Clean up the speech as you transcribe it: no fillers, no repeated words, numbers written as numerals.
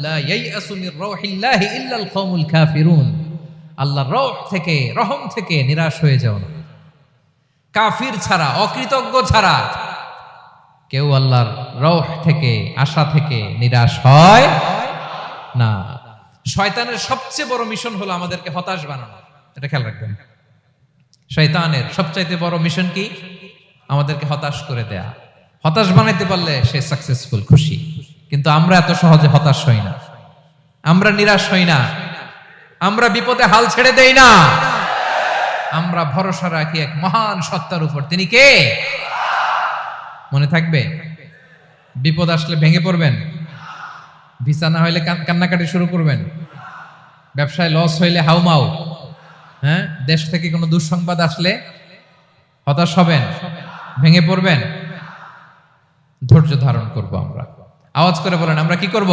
লা ইয়াইআসু মির রাউহিল্লাহি ইল্লাল কওমুল কাফিরুন। আল্লাহর রহ থেকে, রহম থেকে নিরাশ হয়ে যাও না। কাফির ছাড়া, অকৃতজ্ঞ ছাড়া কেউ আল্লাহর রহ থেকে, আশা থেকে নিরাশ হয় না। শয়তানের সবচেয়ে বড় মিশন হলো আমাদেরকে হতাশ বানানো। এটা খেয়াল রাখবেন। শয়তানের সবচাইতে বড় মিশন কি? আমাদেরকে হতাশ করে দেয়া। হতাশ বানাইতে পারলে সে সাকসেসফুল, খুশি। কিন্তু আমরা এত সহজে হতাশ হই না, আমরা নিরাশ হই না, আমরা বিপদে হাল ছেড়ে দেই না। আমরা ভরসা রাখি এক মহান সত্তার উপর। তিনি কে? মনে থাকবে? বিপদ আসলে ভেঙে পড়বেন, ভিসা না হইলে কান্নাকাটি শুরু করবেন, ব্যবসায় লস হইলে হাউমাউ, হ্যাঁ, দেশ থেকে কোনো দুঃসংবাদ আসলে হতাশ হবেন, ভেঙে পড়বেন। ধৈর্য ধারণ করব আমরা। আওয়াজ করে বলেন, আমরা কি করব?